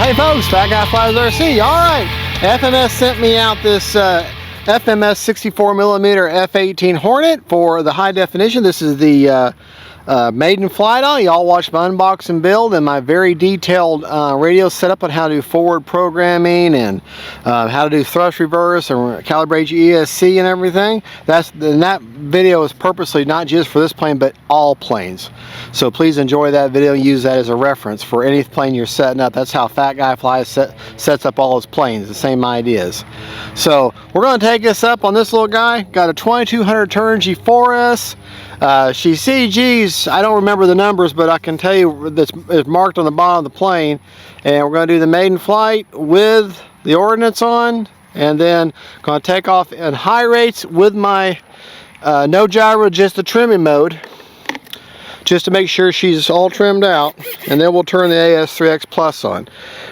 Hey folks, FatGuyFliesRC. Alright, FMS sent me out this FMS 64mm F18 Hornet for the high definition. This is the maiden flight on. Y'all watched my unboxing build and my very detailed radio setup on how to do forward programming and how to do thrust reverse and calibrate your ESC and everything. That video is purposely not just for this plane but all planes. So please enjoy that video and use that as a reference for any plane you're setting up. That's how Fat Guy Flies sets up all his planes, the same ideas. So we're going to take this up on this little guy. Got a 2200 turn G4S. She's CG's, I don't remember the numbers, but I can tell you that it's marked on the bottom of the plane. And we're going to do the maiden flight with the ordnance on, and then going to take off in high rates with my no gyro, just the trimming mode, just to make sure she's all trimmed out. And then we'll turn the AS3X Plus on.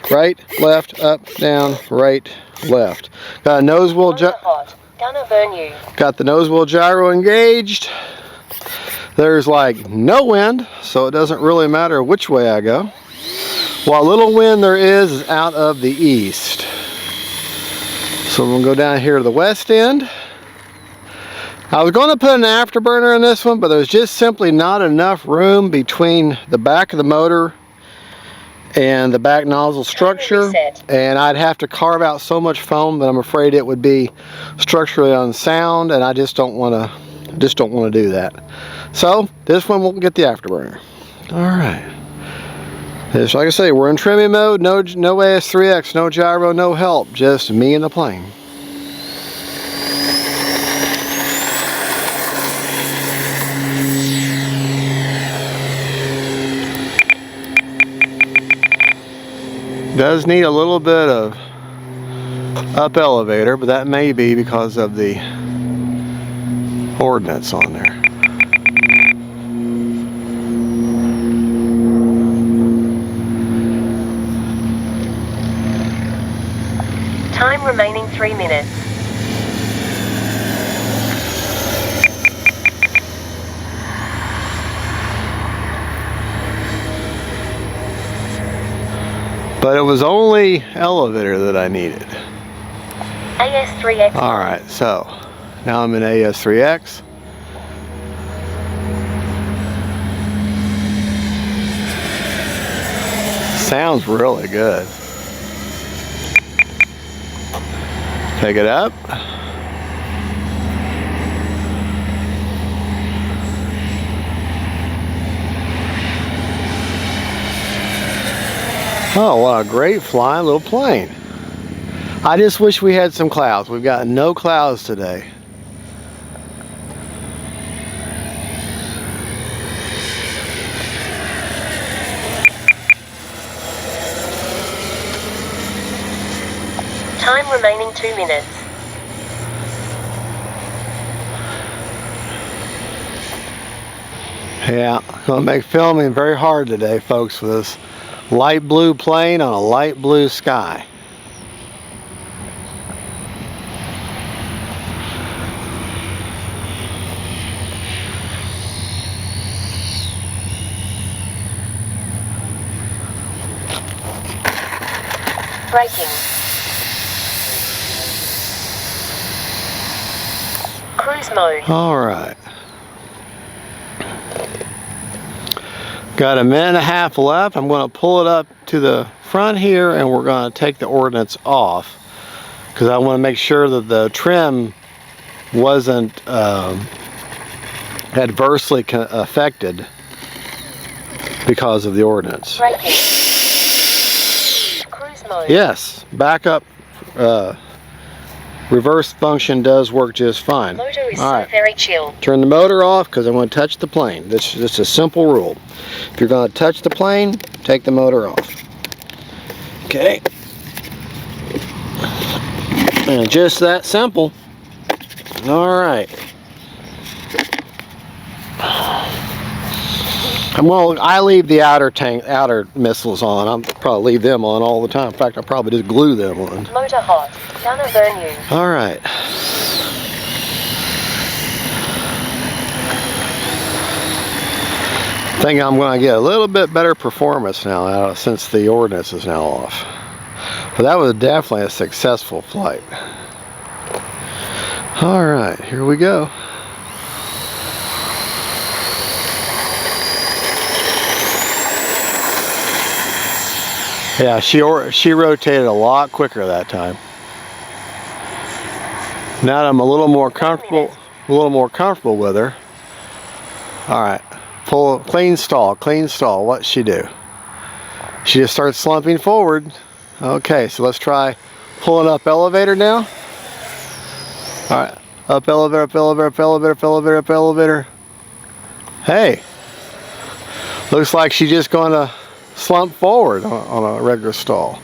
Right, left, up, down, right, left. Got a nose wheel Got the nose wheel gyro engaged. There's like no wind, so it doesn't really matter which way I go. What little wind there is out of the east. So I'm going to go down here to the west end. I was going to put an afterburner in this one, but there's just simply not enough room between the back of the motor and the back nozzle structure, and I'd have to carve out so much foam that I'm afraid it would be structurally unsound, and I just don't want to do that. So this one will get the afterburner. All right. It's like I say, we're in trimming mode. No AS3X, no gyro, no help. Just me and the plane. Does need a little bit of up elevator, but that may be because of the ordnance on there. Time remaining 3 minutes. But it was only elevator that I needed. AS3X. Alright, so now I'm in AS3X. Sounds really good. Pick it up. Oh, what a great flying little plane. I just wish we had some clouds. We've got no clouds today. Time remaining 2 minutes. Yeah, gonna make filming very hard today, folks, with this light blue plane on a light blue sky. Braking. Cruise mode. All right. Got a minute and a half left. I'm going to pull it up to the front here, and we're going to take the ordnance off because I want to make sure that the trim wasn't adversely affected because of the ordnance. Braking. Cruise mode. Yes, backup reverse function does work just fine. Motor is so very chill. Turn the motor off because I'm going to touch the plane. This is a simple rule. If you're going to touch the plane, take the motor off. Okay. And just that simple. Alright. I leave the outer missiles on. I'll probably leave them on all the time. In fact, I'll probably just glue them on. Motor hot. Gonna burn you. Alright. I think I'm going to get a little bit better performance now since the ordnance is now off. But that was definitely a successful flight. All right, here we go. Yeah, she rotated a lot quicker that time. Now that I'm a little more comfortable with her. All right, clean stall. What's she do? She just starts slumping forward. Okay, so let's try pulling up elevator now. All right, up elevator, up elevator, up elevator, up elevator, up elevator. Hey, looks like she's just going to slump forward on a regular stall.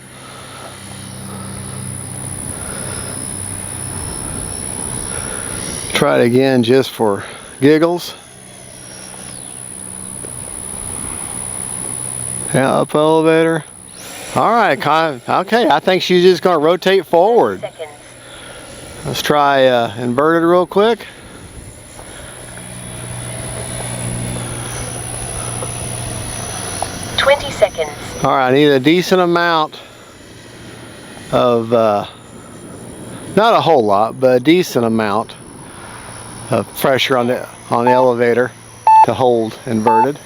Try it again just for giggles. Yeah, up elevator. All right, okay, I think she's just going to rotate forward. Let's try inverted real quick. Seconds. All right, I need a decent amount of, not a whole lot, but a decent amount of pressure on the elevator to hold inverted.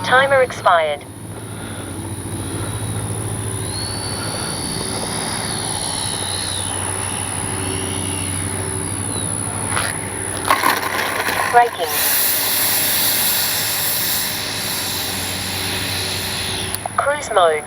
Timer expired. Braking. Cruise mode.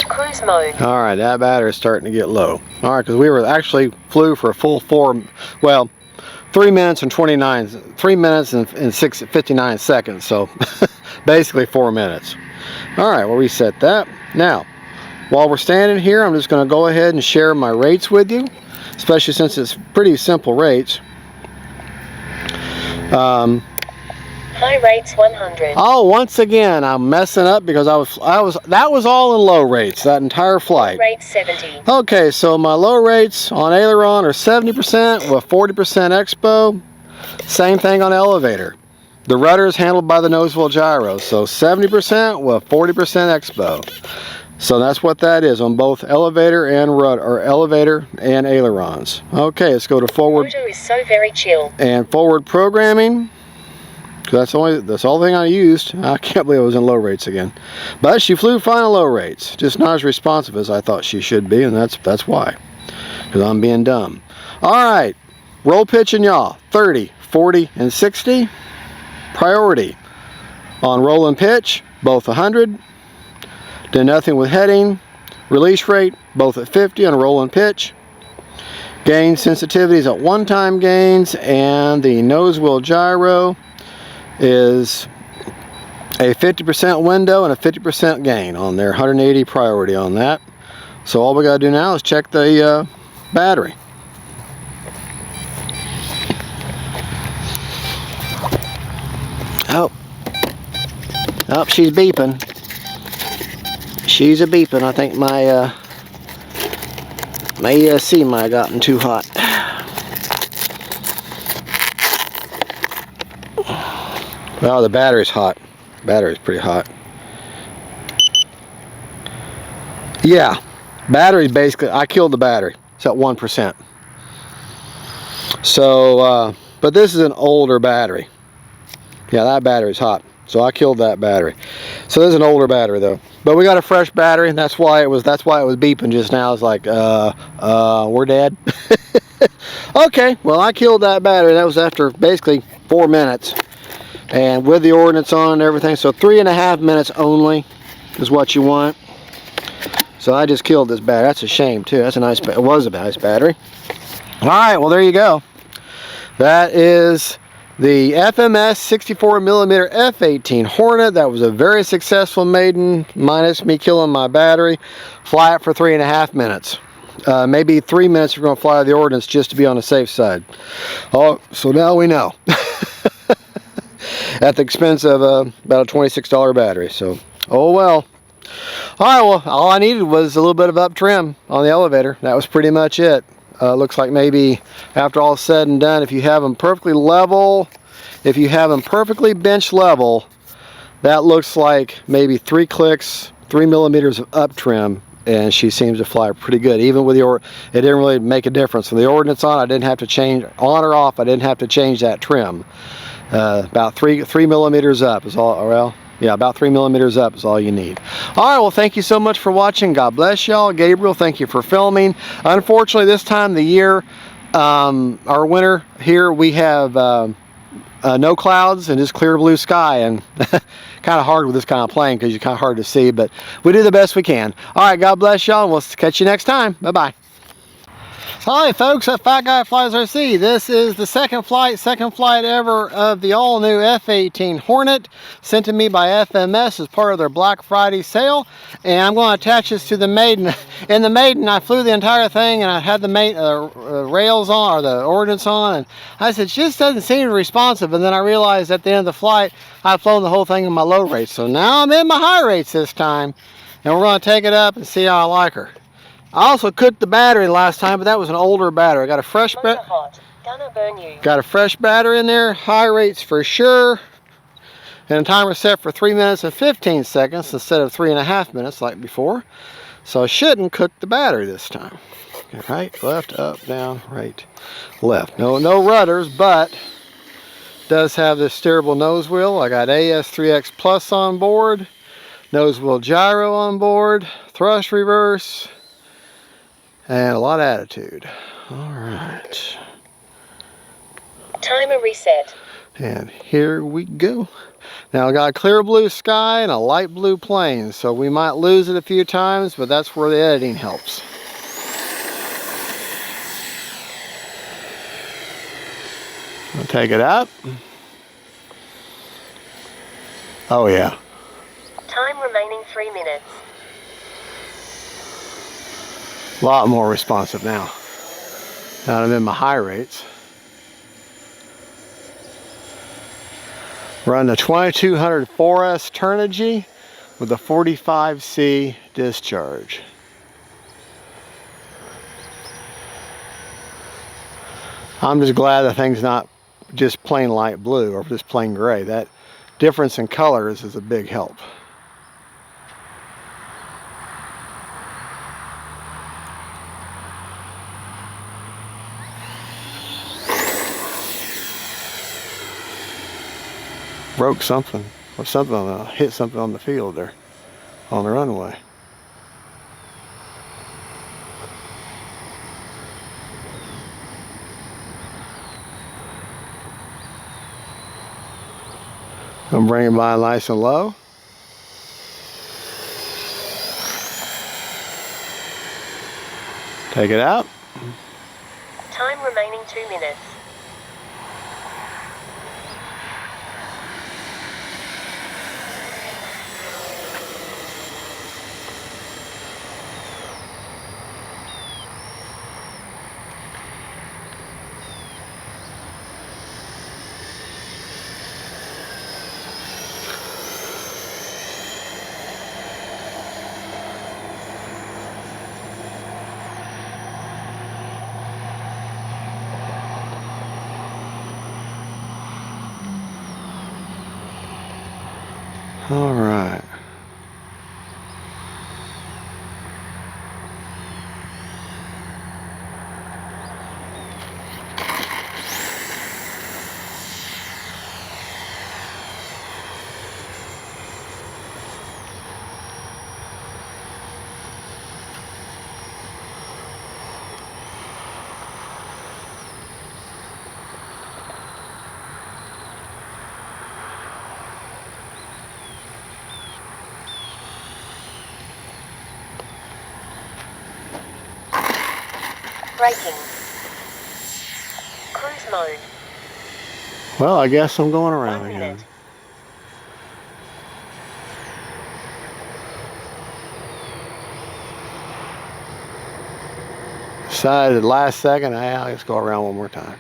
Cruise mode. All right, that battery is starting to get low. All right, because we were actually flew for a full 3 minutes and 59 seconds. So basically 4 minutes. All right, we'll reset that. Now, while we're standing here, I'm just going to go ahead and share my rates with you, especially since it's pretty simple rates. High rates 100. Oh, once again, I'm messing up because that was all in low rates, that entire flight. Low rate 70. Okay, so my low rates on aileron are 70% with 40% expo. Same thing on elevator. The rudder is handled by the nose-wheel gyro, so 70% with 40% expo. So that's what that is on both elevator and rudder, or elevator and ailerons. Okay, let's go to forward. Motor is so very chill. And forward programming. That's all the thing I used. I can't believe I was in low rates again. But she flew fine in low rates, just not as responsive as I thought she should be, and that's why. Because I'm being dumb. All right, roll, pitch, and yaw. 30, 40, and 60. Priority on roll and pitch, both 100. Did nothing with heading. Release rate, both at 50 on roll and pitch. Gain sensitivities at one-time gains, and the nose wheel gyro is a 50% window and a 50% gain on there, 180 priority on that. So all we got to do now is check the battery. Oh, she's beeping. She's a beeping. I think my ESC might have gotten too hot. Well, the battery's hot. Battery's pretty hot. Yeah, battery's basically, I killed the battery. It's at 1%. So, but this is an older battery. Yeah, that battery's hot. So I killed that battery. So this is an older battery though. But we got a fresh battery, and that's why it was beeping just now. It's like, we're dead. Okay, well I killed that battery. That was after basically 4 minutes. And with the ordnance on and everything, so 3.5 minutes only is what you want. So I just killed this battery. That's a shame too. That's a nice. It was a nice battery. All right. Well, there you go. That is the FMS 64mm F18 Hornet. That was a very successful maiden, minus me killing my battery. Fly it for 3.5 minutes. Maybe 3 minutes we're going to fly the ordnance just to be on the safe side. Oh, so now we know. At the expense of about a $26 battery. So, oh well. Alright, well, all I needed was a little bit of up trim on the elevator. That was pretty much it. Looks like maybe after all is said and done, if you have them perfectly level, if you have them perfectly bench level, that looks like maybe 3 clicks, 3 millimeters of up trim, and she seems to fly pretty good. Even with it didn't really make a difference. With the ordnance on, I didn't have to change, on or off, I didn't have to change that trim. About 3 millimeters up is all, well, yeah, about 3 millimeters up is all you need. All right, well, thank you so much for watching. God bless y'all. Gabriel, thank you for filming. Unfortunately, this time of the year, our winter here, we have no clouds and just clear blue sky, and kind of hard with this kind of plane because you're kind of hard to see, but we do the best we can. All right, God bless y'all, and we'll catch you next time. Bye-bye. Hi folks at FatGuyFliesRC. This is the second flight ever of the all-new F-18 Hornet, sent to me by FMS as part of their Black Friday sale. And I'm going to attach this to the Maiden. In the Maiden, I flew the entire thing, and I had the rails on, or the ordnance on, and I said, it just doesn't seem responsive. And then I realized at the end of the flight, I'd flown the whole thing in my low rates. So now I'm in my high rates this time, and we're going to take it up and see how I like her. I also cooked the battery last time, but that was an older battery. I got a fresh battery in there, high rates for sure. And the timer set for 3 minutes and 15 seconds instead of 3.5 minutes like before. So I shouldn't cook the battery this time. Right, left, up, down, right, left. No rudders, but does have this steerable nose wheel. I got AS3X Plus on board, nose wheel gyro on board, thrust reverse, and a lot of attitude. All right. Timer reset. And here we go. Now I got a clear blue sky and a light blue plane, so we might lose it a few times, but that's where the editing helps. I'll take it up. Oh yeah. Time remaining 3 minutes. A lot more responsive now. Now I'm in my high rates. Run the 2200 4S Turnigy with a 45C discharge. I'm just glad the thing's not just plain light blue or just plain gray. That difference in colors is a big help. Broke something, or something, hit something on the field there, on the runway. I'm bringing by nice and low. Take it out. Time remaining 2 minutes. All right. Braking. Cruise mode. Well, I guess I'm going 1 around again. minute. Decided last second, let's go around one more time.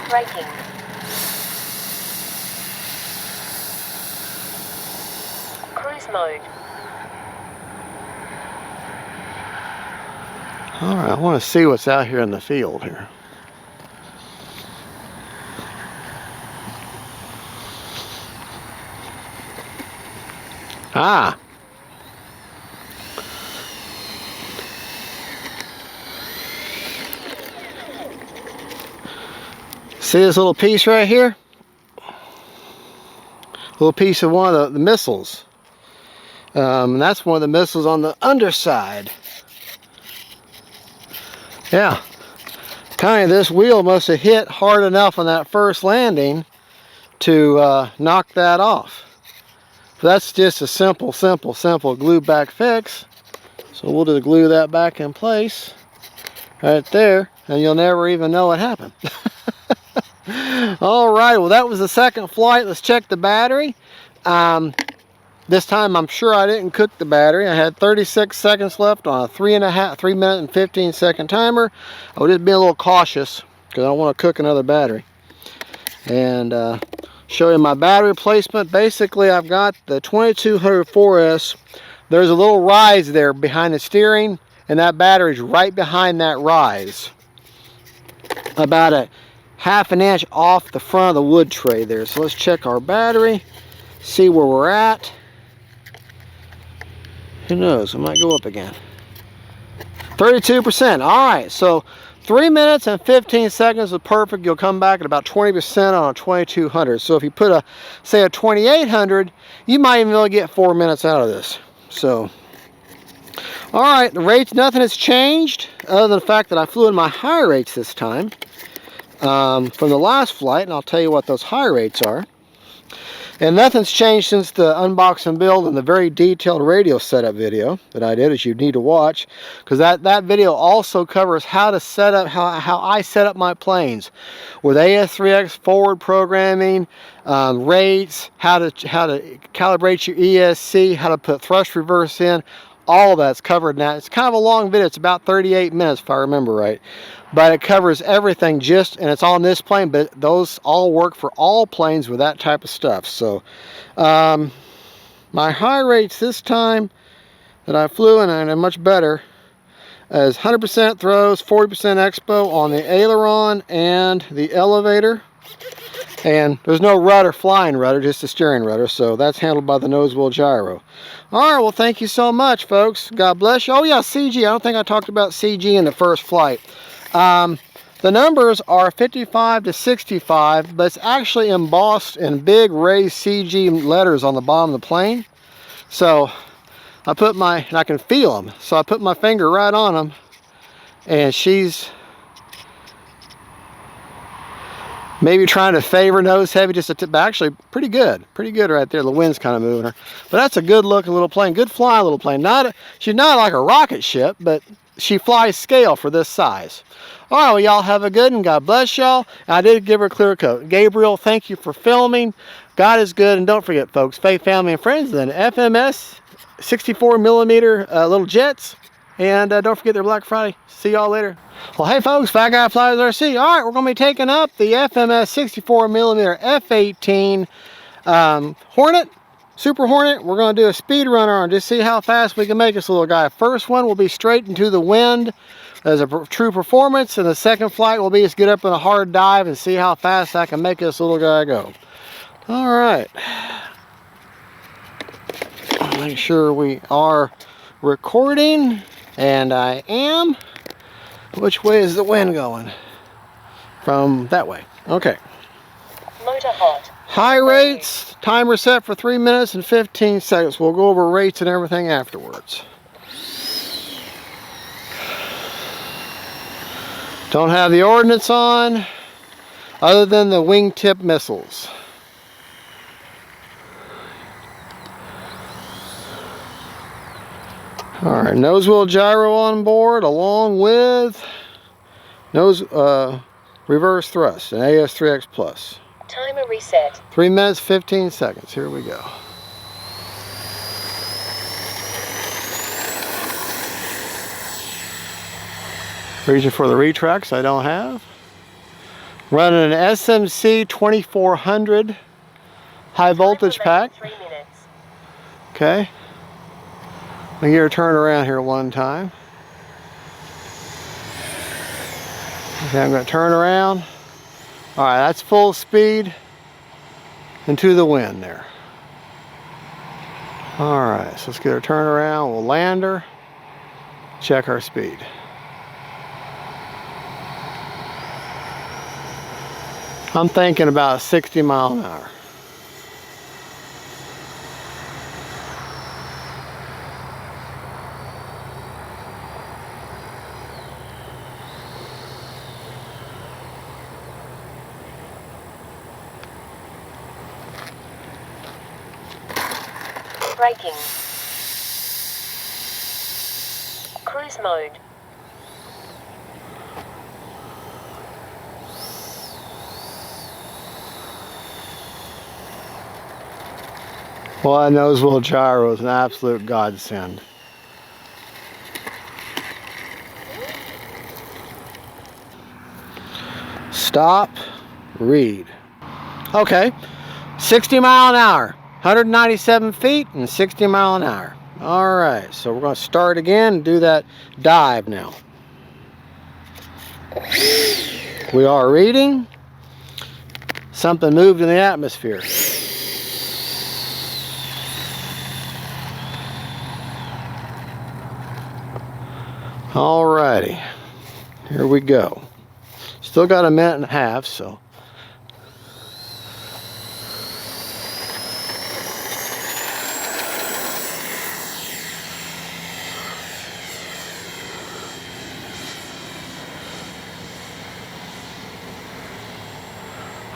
Braking. Cruise mode. Alright, I want to see what's out here in the field here. Ah! See this little piece right here? Little piece of one of the missiles. And that's one of the missiles on the underside. Yeah. Kind of this wheel must have hit hard enough on that first landing to knock that off. So that's just a simple glue back fix. So we'll just glue that back in place right there, and you'll never even know what happened. All right, well, that was the second flight. Let's check the battery. This time I'm sure I didn't cook the battery. I had 36 seconds left on a 3 minute and 15 second timer. I was just being a little cautious because I don't want to cook another battery. And show you my battery placement. Basically, I've got the 2200 4S. There's a little rise there behind the steering, and that battery's right behind that rise. About a ½ an inch off the front of the wood tray there. So let's check our battery, see where we're at. Who knows, it might go up again. 32%. All right, so 3 minutes and 15 seconds is perfect. You'll come back at about 20% on a 2200. So if you put say a 2800, you might even be able to get 4 minutes out of this. So, all right, the rates, nothing has changed other than the fact that I flew in my high rates this time from the last flight, and I'll tell you what those high rates are. And nothing's changed since the unbox and build and the very detailed radio setup video that I did, as you need to watch, because that video also covers how to set up, how I set up my planes with AS3X forward programming, rates, how to calibrate your ESC, how to put thrust reverse in. All that's covered now. It's kind of a long video. It's about 38 minutes if I remember right. But it covers everything and it's on this plane, but those all work for all planes with that type of stuff. So my high rates this time that I flew in, and much better, is 100% throws, 40% expo on the aileron and the elevator. And there's no rudder, flying rudder, just a steering rudder, so that's handled by the nose wheel gyro. All right, well, thank you so much, folks. God bless you. Oh, yeah, CG. I don't think I talked about CG in the first flight. The numbers are 55 to 65, but it's actually embossed in big raised CG letters on the bottom of the plane. So I put and I can feel them, so I put my finger right on them, and she's maybe trying to favor nose heavy just a tip, but actually pretty good right there. The wind's kind of moving her, but that's a good looking little plane, good flying little plane. She's not like a rocket ship, but she flies scale for this size. All right, well, y'all have a good one. God bless y'all. I did give her a clear coat. Gabriel, thank you for filming. God is good, and don't forget, folks, faith, family, and friends. Then FMS 64mm little jets, and don't forget their Black Friday. See y'all later. Well, hey folks, FatGuyFliesRC. All right, we're going to be taking up the FMS 64mm F18 Hornet, Super Hornet. We're going to do a speed runner on just see how fast we can make this little guy. First one will be straight into the wind as a true performance, and the second flight will be just get up in a hard dive and see how fast I can make this little guy go. All right. Make sure we are recording, and I am. Which way is the wind going? From that way. Okay. Motor hot. High rates, timer set for 3 minutes and 15 seconds. We'll go over rates and everything afterwards. Don't have the ordnance on, other than the wingtip missiles. All right, nose wheel gyro on board along with nose reverse thrust, an AS3X Plus. Timer reset. 3 minutes, 15 seconds. Here we go. Reaching for the retracts I don't have. Running an SMC 2400 high voltage pack. 3 minutes. Okay. I'm going to get her turned around here one time. Okay, I'm going to turn around. All right, that's full speed into the wind there. All right, so let's get her turned around. We'll land her. Check our speed. I'm thinking about 60 miles an hour. Braking. Cruise mode. Well, that nose wheel gyro is an absolute godsend. Stop, read. Okay, 60 mile an hour, 197 feet and 60 mile an hour. All right, so we're going to start again and do that dive now. We are reading. Something moved in the atmosphere. Alrighty, here we go. Still got a minute and a half, so.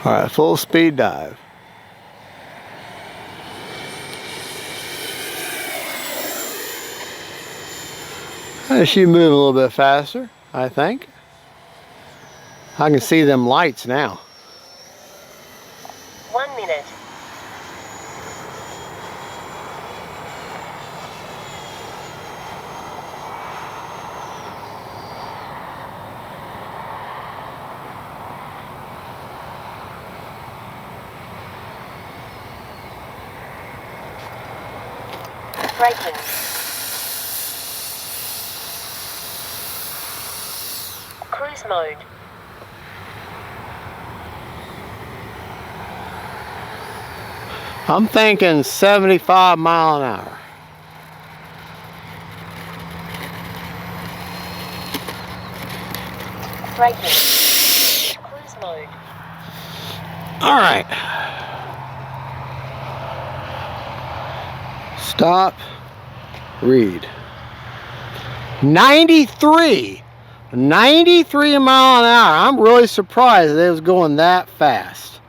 All right, full speed dive. She moving a little bit faster, I think. I can see them lights now. 1 minute. Braking. Cruise mode. I'm thinking 75 mile an hour. Braking. Cruise mode. All right. Stop, read. 93 mile an hour. I'm really surprised that it was going that fast.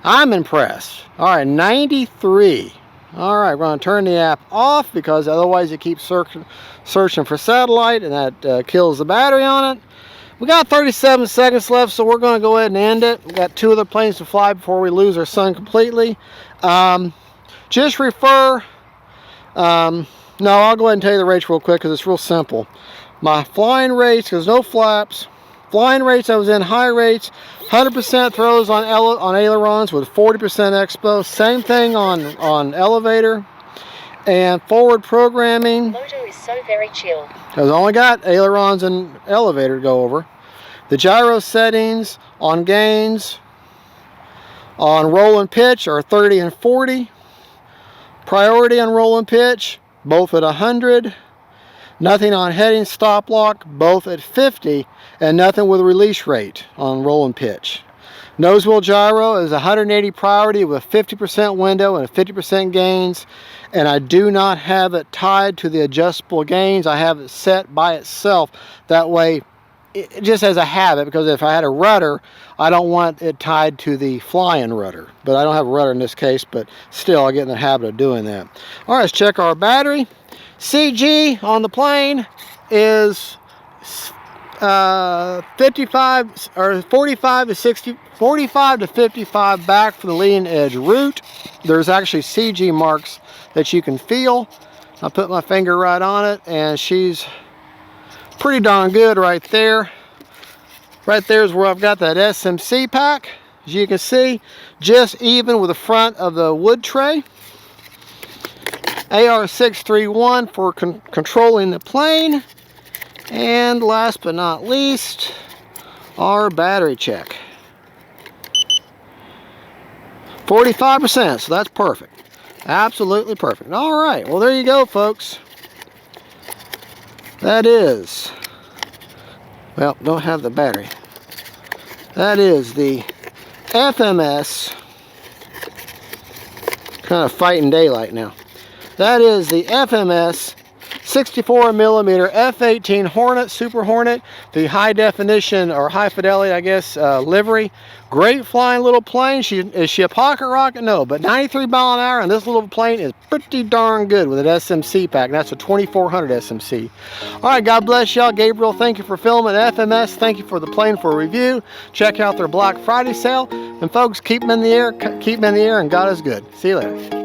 I'm impressed. All right, 93. All right, we're going to turn the app off because otherwise it keeps searching for satellite and that kills the battery on it. We got 37 seconds left, so we're going to go ahead and end it. We got 2 other planes to fly before we lose our sun completely. Just refer. No, I'll go ahead and tell you the rates real quick because it's real simple. My flying rates, there's no flaps. Flying rates, I was in high rates, 100% throws on ailerons with 40% expo. Same thing on elevator. And forward programming. Moto is so very chill. I've only got ailerons and elevator to go over. The gyro settings on gains, on roll and pitch are 30 and 40. Priority on roll and pitch, both at 100. Nothing on heading stop lock, both at 50. And nothing with release rate on roll and pitch. Nose wheel gyro is 180 priority with 50% window and 50% gains. And I do not have it tied to the adjustable gains. I have it set by itself. That way, it just as a habit, because if I had a rudder, I don't want it tied to the flying rudder. But I don't have a rudder in this case, but still I get in the habit of doing that. All right, let's check our battery. CG on the plane is 55 or 45 to 60, 45 to 55 back for the leading edge root. There's actually CG marks that you can feel. I put my finger right on it, and she's pretty darn good right there. Right there is where I've got that SMC pack. As you can see, just even with the front of the wood tray. AR631 for controlling the plane. And last but not least, our battery check. 45%, so that's perfect. Absolutely perfect. All right, well there you go, folks. That is, well, don't have the battery. That is the FMS, kind of fighting daylight now. That is the FMS 64mm F-18 Hornet, Super Hornet, the high definition or high fidelity, I guess, livery. Great flying little plane. Is she a pocket rocket? No, but 93 mile an hour, and this little plane is pretty darn good with an SMC pack. And that's a 2400 SMC. All right, God bless y'all. Gabriel, thank you for filming FMS. Thank you for the plane for a review. Check out their Black Friday sale. And folks, keep them in the air, and God is good. See you later.